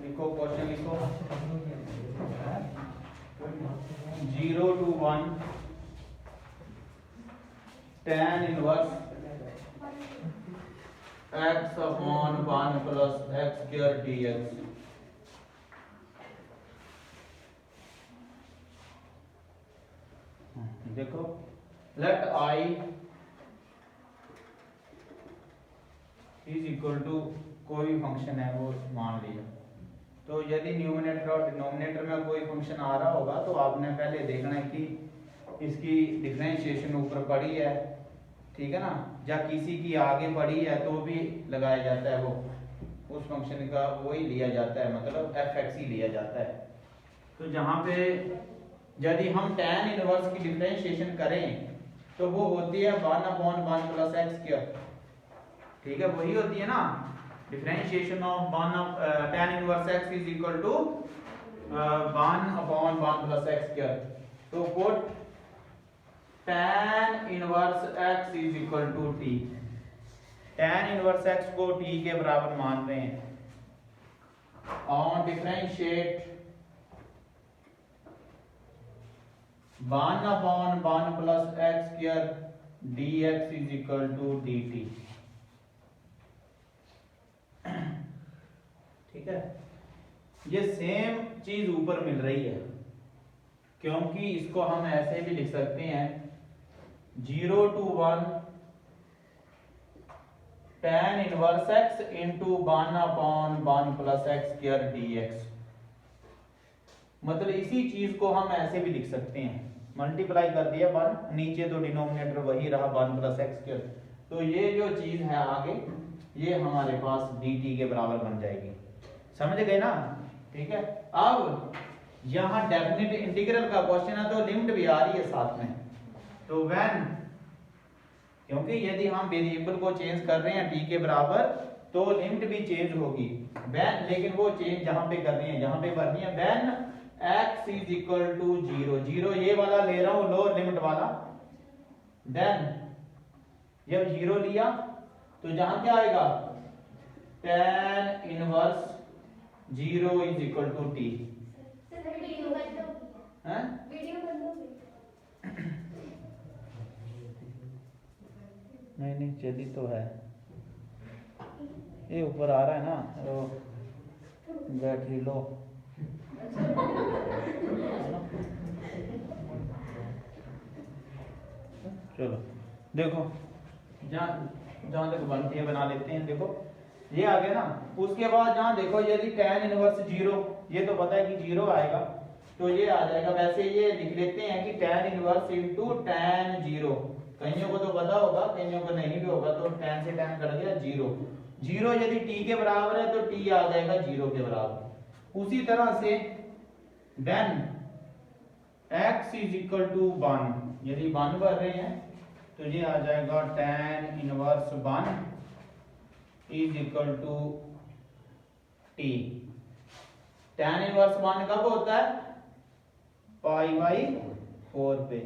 लिखो क्वेश्चन लिखो 0 to 1 tan inverse x upon 1 plus x square dx। देखो let I is equal to कोई भी फंक्शन है वो मान लिया। तो यदि न्यूमरेटर और डिनोमिनेटर में कोई फंक्शन आ रहा होगा तो आपने पहले देखना है कि इसकी डिफरेंशिएशन ऊपर पड़ी है, ठीक है ना, या किसी की आगे पड़ी है तो भी लगाया जाता है, वो उस फंक्शन का वही लिया जाता है, मतलब fx ही लिया जाता है। तो जहाँ पे यदि हम tan इनवर्स की डिफरेंशिएशन करें तो वो होती है 1/1 प्लस एक्स स्क्वायर, ठीक है, वही होती है ना differentiation of tan inverse x is equal to 1/1 plus x square. तो put tan inverse x is equal to t। tan inverse x को t के बराबर मान रहे हैं। On differentiate 1/1 plus x square dx is equal to dt, ठीक है। ये सेम चीज ऊपर मिल रही है, क्योंकि इसको हम ऐसे भी लिख सकते हैं 0 to 1 tan inverse x into 1/1 plus x square dx। मतलब इसी चीज को हम ऐसे भी लिख सकते हैं, मल्टीप्लाई कर दिया 1, नीचे तो डिनोमिनेटर वही रहा 1 प्लस एक्स स्क्वायर। तो ये जो चीज है आगे ये हमारे पास dt के बराबर बन जाएगी, समझ गए ना, ठीक है। अब यहाँ डेफिनेट इंटीग्रल का क्वेश्चन है तो लिमिट भी आ रही है साथ में। तो व्हेन, क्योंकि यदि हम वेरिएबल को चेंज कर रहे हैं t के बराबर तो लिमिट भी चेंज होगी व्हेन, लेकिन वो चेंज जहां पे करनी है, जहां पे करनी है when x is equal to 0, 0 ये वाला ले रहा हूं लोअर लिमिट वाला। देन जब 0 लिया तो जहां क्या आएगा tan inverse 0 is equal to t। नहीं चली तो है, ये ऊपर आ रहा है ना, तो बैटरी लो चलो देखो जहां तक बनती है बना लेते हैं। देखो ये आ गया ना, उसके बाद जहां देखो यदि tan इनवर्स 0, ये तो पता है कि 0 आएगा तो ये आ जाएगा। वैसे ये लिख लेते हैं कि tan इनवर्स इनटू tan 0, कईयों को तो पता होगा कईयों को नहीं भी होगा, तो tan से tan कट गया 0, 0 यदि t के बराबर है तो t आ जाएगा 0 के बराबर। उसी तरह से then x is equal to 1, यदि 1 भर रहे हैं तो ये आ जाएगा tan inverse 1 is equal to t। tan inverse 1 कब होता है π/4 पे,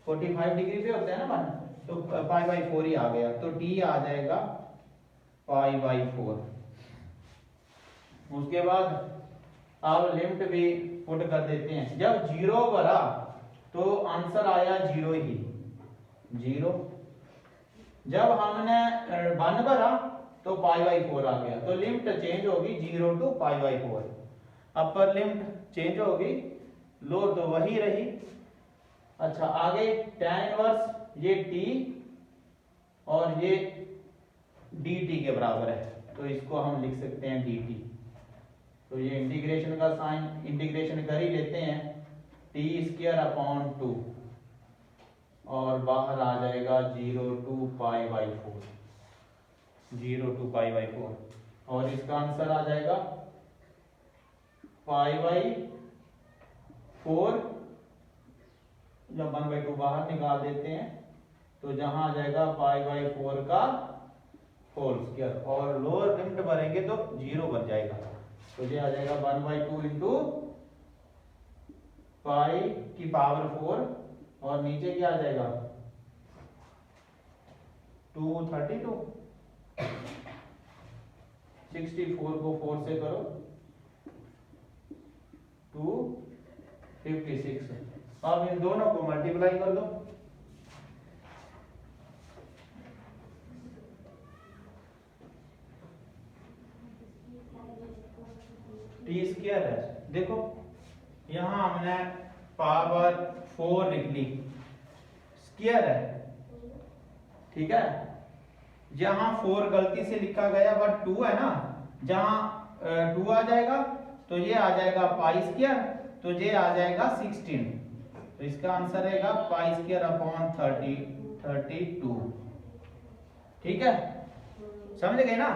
45 डिग्री पे होता है ना 1, तो π/4 ही आ गया, तो t आ जाएगा π/4। उसके बाद अब लिमिट भी पुट कर देते हैं। जब 0 भरा तो आंसर आया 0 ही 0, जब हमने 1 भरा तो π/4 आ गया, तो लिमिट चेंज होगी 0 टू π/4। अपर लिमिट चेंज होगी, लोअर तो वही रही। अच्छा आगे tan इनवर्स ये t और ये dt के बराबर है, तो इसको हम लिख सकते हैं dt। तो ये इंटीग्रेशन का साइन इंटीग्रेशन कर ही लेते हैं, t²/2 और बाहर आ जाएगा 0 टू π/4, 0 टू π/4, और इसका आंसर आ जाएगा π/4। जब 1/2 बाहर निकाल देते हैं तो जहां आ जाएगा π/4 का होल स्क्वायर, और लोअर लिमिट भरेंगे तो 0 बन जाएगा, तो ये आ जाएगा 1/2 इंटू π⁴, और नीचे क्या आ जाएगा 232, 64 को 4 से करो 256। अब इन दोनों को मल्टीप्लाई कर दो। टी स्क्वायर है, देखो यहां हमने पावर 4 लिख ली, स्क्वायर है, ठीक है। जहां 4 गलती से लिखा गया बट 2 है ना, जहां 2 आ जाएगा तो ये आ जाएगा पाई स्क्वायर, तो ये आ जाएगा 16। तो इसका आंसर रहेगा पाई स्क्वायर अपॉन 32। ठीक है, समझ गए ना।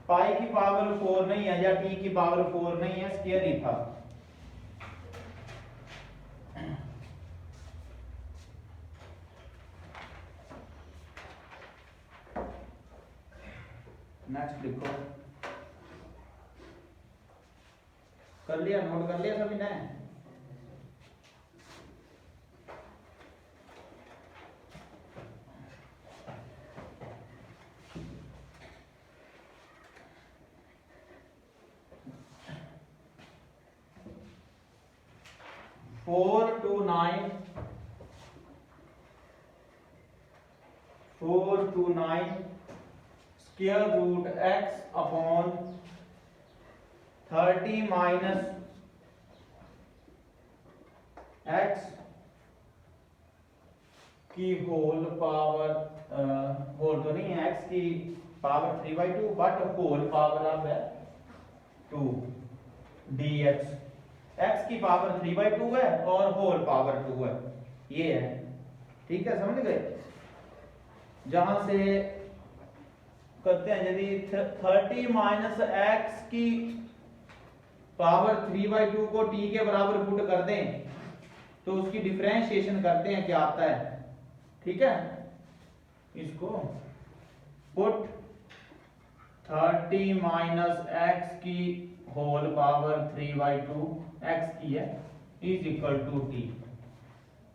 पाई की पावर 4 नहीं है या टी की पावर 4 नहीं है, स्क्वायर ही था। नेक्स्ट लिखो, कर लिया, नोट कर लिया सभी ने। Four to nine square root x upon 30 minus x की होल पावर, होल तो नहीं है, एक्स की पावर 3/2 बट होल पावर अब है 2 dx। एक्स की पावर 3/2 है और होल पावर 2 है, ये है, ठीक है, समझ गए। जहां से करते हैं, यदि 30 माइनस एक्स की पावर 3/2 को t के बराबर पुट कर दें तो उसकी डिफरेंशिएशन करते हैं, क्या आता है, ठीक है। इसको पुट 30 माइनस एक्स की होल पावर 3/2 एक्स की है इज इक्वल टू टी।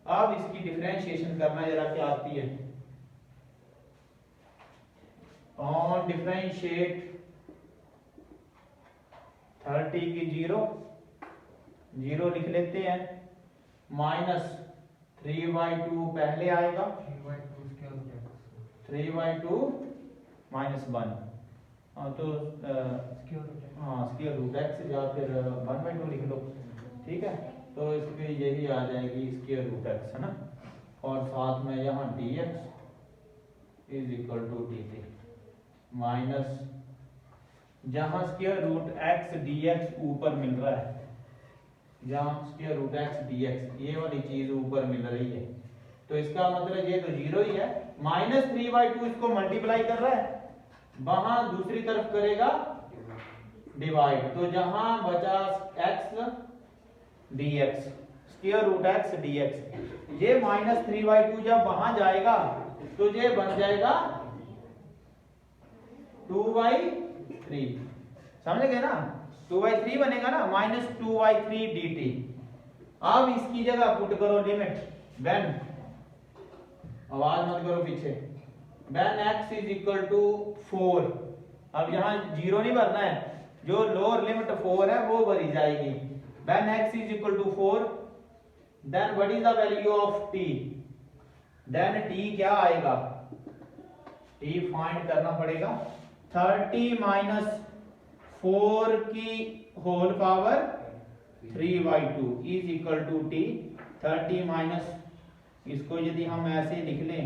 अब इसकी डिफरेंशिएशन करना जरा, क्या आती है, ऑन डिफरेंशिएट 30 की 0 लिख लेते हैं, माइनस 3/2 पहले आएगा, 3/2 माइनस 1, तो स्क्वायर रूट एक्स या फिर 1/2 लिख लो, ठीक है। तो इसकी यही आ जाएगी स्क्वायर रूट एक्स, है ना, और साथ में यहाँ dx is equal to dt minus, जहां स्क्वायर रूट एक्स dx ऊपर मिल रहा है, जहां स्क्वायर रूट एक्स dx ये वाली चीज ऊपर मिल रही है, तो इसका मतलब ये तो 0 ही है। माइनस 3/2 इसको मल्टीप्लाई कर रहा है, वहां दूसरी तरफ करेगा डिवाइड, तो जहां बचा x dx, square root x dx, ये माइनस 3/2 जब वहां जाएगा तो ये बन जाएगा 2/3, समझ गए ना, 2/3 बनेगा ना, माइनस 2/3 dt। अब इसकी जगह पुट करो लिमिट व्हेन, आवाज मत करो पीछे, when x is equal to 4। अब यहां 0 नहीं भरना है, जो लोअर लिमिट 4 है वो भरी जाएगी। When x is equal to 4 then what is the value of t, then t क्या आएगा, t फाइंड करना पड़ेगा। 30 माइनस 4 की whole power 3/2 is equal to t। 30 minus, इसको यदि हम ऐसे लिख लें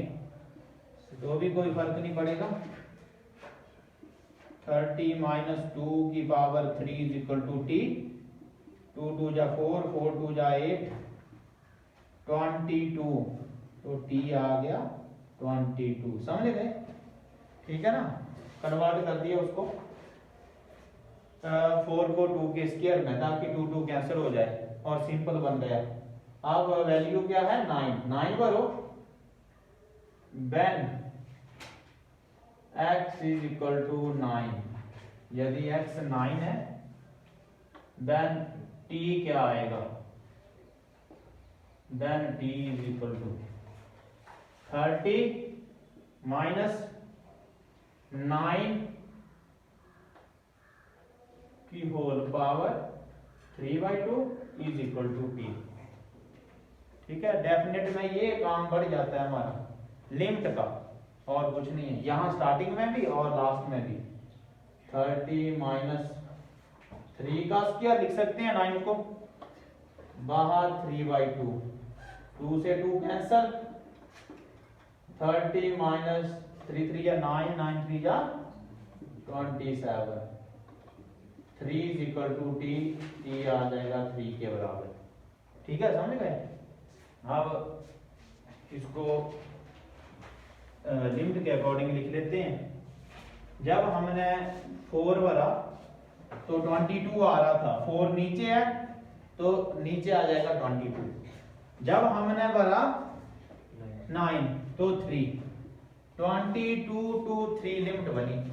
तो भी कोई फर्क नहीं पड़ेगा, 30 माइनस 2 की power 3 is equal to t, 2 2 जा 4, 4 2 जा 8, 22, तो t आ गया 22, समझ गए, ठीक है ना। कन्वर्ट कर दिया उसको 4 को 2 के स्क्वायर में, ताकि 2 2 कैंसिल हो जाए और सिंपल बन गया। अब वैल्यू क्या है, 9 करो, when x is equal to 9, यदि x 9 है देन t क्या आएगा, then t is equal to 30 minus 9 की whole power 3/2 is equal to P. ठीक है, डेफिनेट में ये काम बढ़ जाता है हमारा लिमिट का, और कुछ नहीं है। यहाँ स्टार्टिंग में भी और लास्ट में भी 30 माइनस 3 का स्क्वायर लिख सकते हैं 9 को, बाहर 3/2, 2 से 2 कैंसल, 30 माइनस 3 3 या 9, 9 3 या 27, 3 is equal to T, T आ जाएगा 3 के बराबर। ठीक है, समझ गए। अब इसको लिमिट के अकॉर्डिंग लिख लेते हैं। जब हमने 4 भरा तो 22 आ रहा था, 4 नीचे है तो नीचे आ जाएगा 22। जब हमने भरा 9 तो 3, 22 टू 3 लिमिट बनी।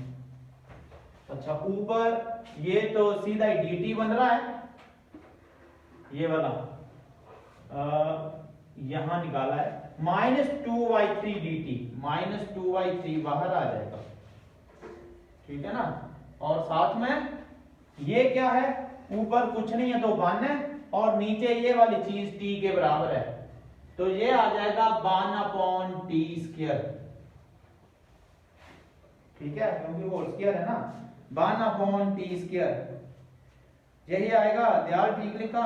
अच्छा, ऊपर ये तो सीधा ही dt बन रहा है, ये वाला यहां निकाला है -2/3 dt, -2/3 बाहर आ जाएगा। ठीक है ना, और साथ में ये क्या है, ऊपर कुछ नहीं है तो 1 है, और नीचे ये वाली चीज t के बराबर है, तो ये आ जाएगा 1/t²। ठीक है, क्योंकि होल स्क्वायर है ना, 1/t², यही आएगा। ध्यान ठीक लिखा,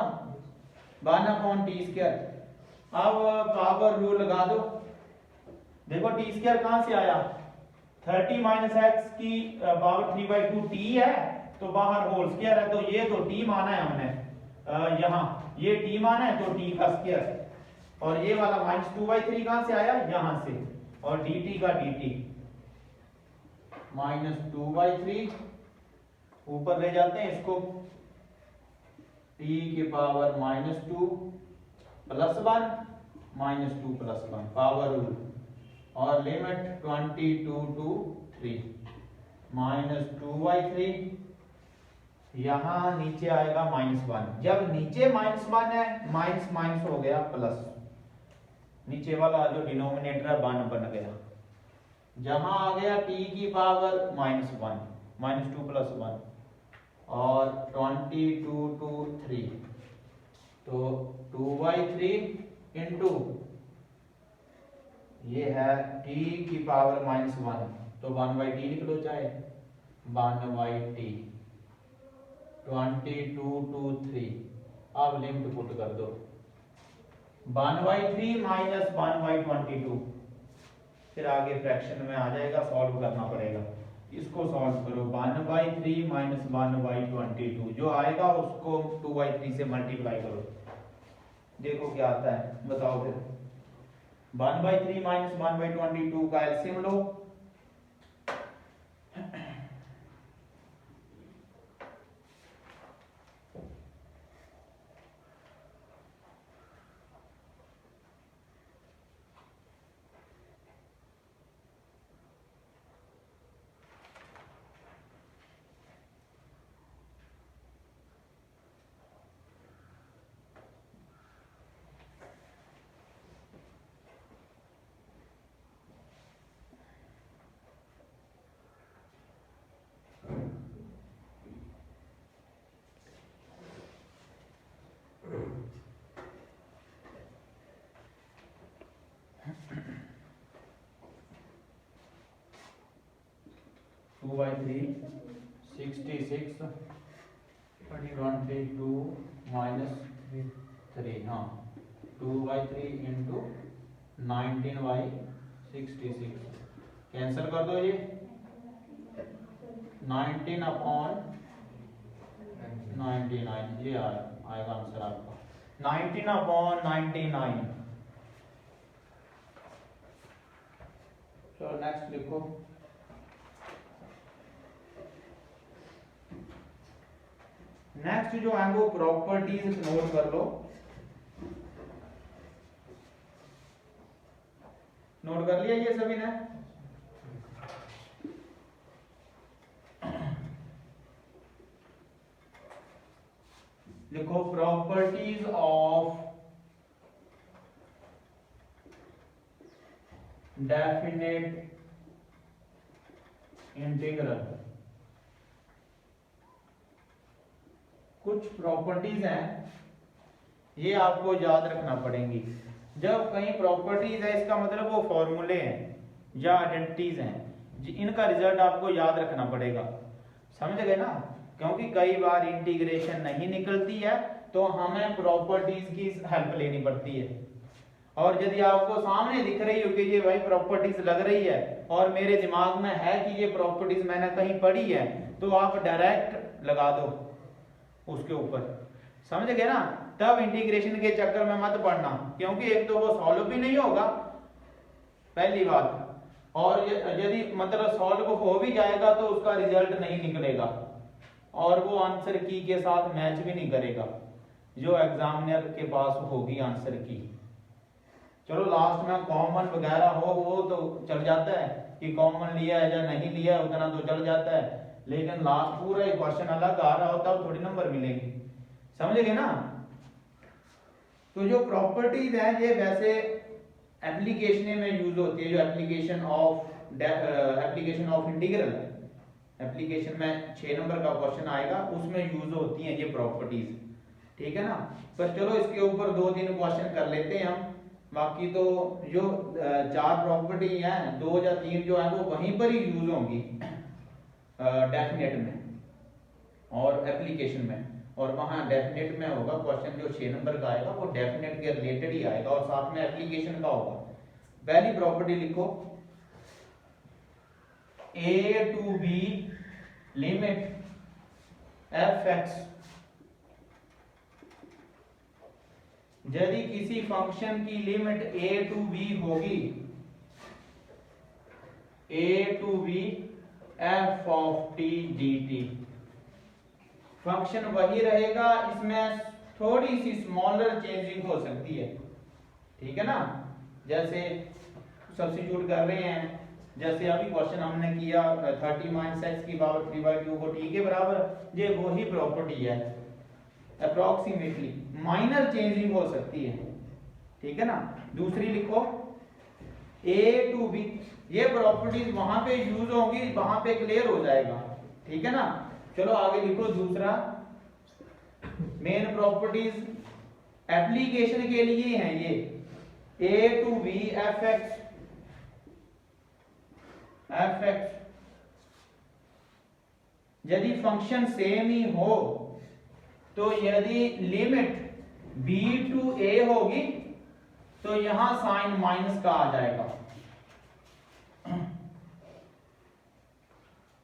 1/t²। अब पावर रूल लगा दो। देखो t² कहां से आया, 30 माइनस एक्स की पावर 3/2 t है, तो बाहर होल स्क्वायर है, तो ये तो t माना है हमने, यहाँ ये t माना है तो t का स्क्वायर, और ये वाला -2/3 कहां से आया, यहां से, और dt का dt -2/3 ऊपर ले जाते हैं इसको, t की पावर -2 + 1 -2 + 1 पावर रूल, और लिमिट 22 टू 3 -2/3, यहां नीचे आएगा -1। जब नीचे -1 है, माइनस माइनस हो गया प्लस, नीचे वाला जो डिनोमिनेटर है 1 बन गया। जहां आ गया t की पावर -1, -2 + 1, और 22 टू 3, तो 2/3 इंटू ये है t की पावर -1, तो 1/t लिख लो चाहे, 1/t, 22 टू 3। अब लिमिट पुट कर दो, 1/3 माइनस 1/22, फिर आगे फ्रैक्शन में आ जाएगा, सॉल्व करना पड़ेगा। इसको सॉल्व करो, 1/3 माइनस 1/22, जो आएगा उसको 2/3 से मल्टीप्लाई करो, देखो क्या आता है, बताओ फिर। 1/3 माइनस 1/22 का एलसीएम लो, 2/3 66, 22 माइनस 3, हाँ 2/3 इंटू 19/66, कैंसिल कर दो, ये 19/99, ये आएगा आंसर आपका 19/99। चलो नेक्स्ट लिखो। नेक्स्ट जो है वो प्रॉपर्टीज नोट कर लो, नोट कर लिया ये सभी ने। लिखो प्रॉपर्टीज ऑफ डेफिनेट इंटीग्रल। कुछ प्रॉपर्टीज हैं ये आपको याद रखना पड़ेंगी। जब कहीं प्रॉपर्टीज है इसका मतलब वो फॉर्मूले हैं या आइडेंटिटीज हैं, इनका रिजल्ट आपको याद रखना पड़ेगा। समझ गए ना? क्योंकि कई बार इंटीग्रेशन नहीं निकलती है तो हमें प्रॉपर्टीज की हेल्प लेनी पड़ती है। और यदि आपको सामने दिख रही हो कि ये भाई प्रॉपर्टीज लग रही है और मेरे दिमाग में है कि ये प्रॉपर्टीज मैंने कहीं पढ़ी है, तो आप डायरेक्ट लगा दो उसके ऊपर। समझ गए ना? तब इंटीग्रेशन के चक्कर में मत पड़ना, क्योंकि एक तो वो सॉल्व भी नहीं होगा पहली बात, और यदि मतलब सॉल्व हो भी जाएगा तो उसका रिजल्ट नहीं निकलेगा और वो आंसर की के साथ मैच भी नहीं करेगा जो एग्जामिनर के पास होगी आंसर की। चलो लास्ट में कॉमन वगैरह हो वो तो चल जाता है कि कॉमन लिया है या नहीं लिया है, उतना तो चल जाता है, लेकिन लास्ट पूरा एक क्वेश्चन अलग आ रहा होता है थोड़ी नंबर मिलेंगे। समझ गए ना? तो जो प्रॉपर्टीज है ये वैसे एप्लीकेशन में यूज होती है, जो एप्लीकेशन ऑफ इंटीग्रल है, एप्लीकेशन में 6 नंबर का क्वेश्चन आएगा उसमें यूज होती हैं ये प्रॉपर्टीज। ठीक है ना? पर चलो इसके ऊपर 2-3 क्वेश्चन कर लेते हैं हम। बाकी तो जो 4 प्रॉपर्टी हैं 2 या 3 जो है वो वहीं पर ही यूज होंगी डेफिनेट में और एप्लीकेशन में, और वहां डेफिनेट में होगा क्वेश्चन जो 6 नंबर का आएगा वो डेफिनेट के रिलेटेड ही आएगा और साथ में एप्लीकेशन का होगा। पहली प्रॉपर्टी लिखो, a to b limit f(x) यदि किसी फंक्शन की लिमिट a to b होगी, a to b f of t dt, function वही रहेगा, इसमें थोड़ी सी स्मॉलर चेंजिंग हो सकती है। ठीक है ना? जैसे सब्स्टिट्यूट कर रहे हैं, जैसे अभी क्वेश्चन हमने किया 30 - x की पावर 3/2 को t के बराबर, ये वही प्रॉपर्टी है, अप्रोक्सीमेटली माइनर चेंजिंग हो सकती है। ठीक है ना? दूसरी लिखो a to b, ये प्रॉपर्टीज वहां पे यूज होंगी, वहां पे क्लियर हो जाएगा। ठीक है ना? चलो आगे लिखो दूसरा, मेन प्रॉपर्टीज एप्लीकेशन के लिए हैं ये, a to b f(x) यदि फंक्शन सेम ही हो तो यदि लिमिट b to a होगी तो यहां साइन माइनस का आ जाएगा।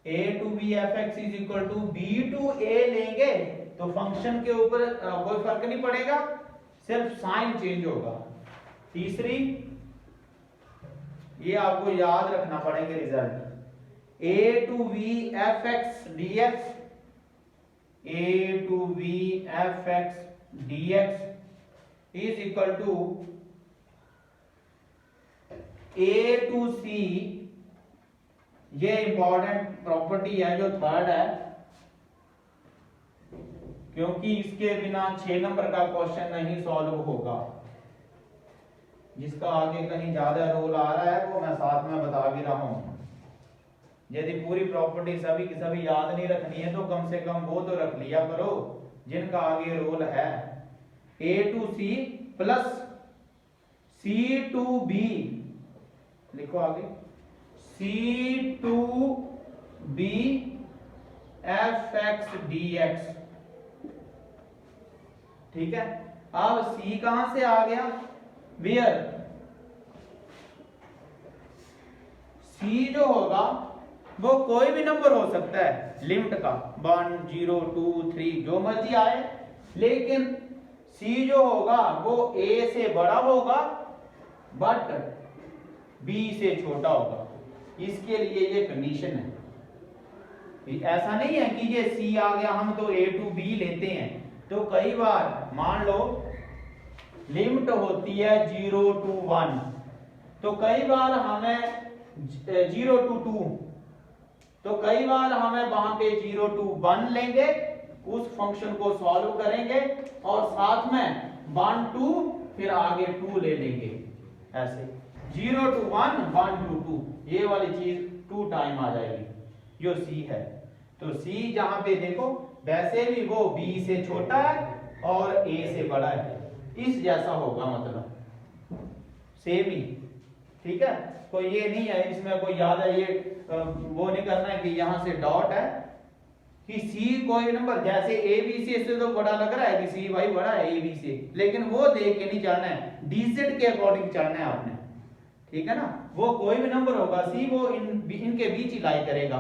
a to b f(x) is equal to b to a लेंगे तो फंक्शन के ऊपर कोई फर्क नहीं पड़ेगा, सिर्फ साइन चेंज होगा। तीसरी, ये आपको याद रखना पड़ेगा result, a to b f(x) dx, a to b f(x) dx is equal to a to c, ये इंपॉर्टेंट प्रॉपर्टी है जो थर्ड है, क्योंकि इसके बिना 6 नंबर का क्वेश्चन नहीं सॉल्व होगा। जिसका आगे कहीं ज्यादा रोल आ रहा है वो मैं साथ में बता भी रहा हूं। यदि पूरी प्रॉपर्टी सभी की सभी याद नहीं रखनी है तो कम से कम वो तो रख लिया करो जिनका आगे रोल है। a to c plus c to b, लिखो आगे, c to b f(x) dx। ठीक है? अब c कहां से आ गया? वेयर c जो होगा वो कोई भी नंबर हो सकता है लिमिट का, 1 0 2 3 जो मर्जी आए, लेकिन c जो होगा वो a से बड़ा होगा बट b से छोटा होगा। इसके लिए ये कंडीशन है। ऐसा नहीं है कि ये c आ गया हम तो a to b लेते हैं। तो कई बार मान लो लिमिट होती है 0 to 1, तो कई बार हमें 0 to 2, तो कई बार हमें वहां पे 0 to 1 लेंगे, उस फंक्शन को सॉल्व करेंगे और साथ में 1 to फिर आगे 2 ले लेंगे, ऐसे 0 to 1 1 to 2, ये वाली चीज 2 टाइम आ जाएगी जो c है। तो c जहां पे देखो वैसे भी वो b से छोटा है और a से बड़ा है, इस जैसा होगा, मतलब सेम ही, ठीक है। कोई ये नहीं है इसमें कोई याद है ये वो नहीं करना है कि यहां से डॉट है कि सी कोई नंबर जैसे ए बी सी से तो बड़ा लग रहा है कि सी भाई बड़ा है ए बी से, लेकिन वो देख के नहीं चलना है, डीजेड के अकॉर्डिंग चलना है आपने, ठीक है ना। वो कोई भी नंबर होगा सी वो इनके बीच ही लाई करेगा,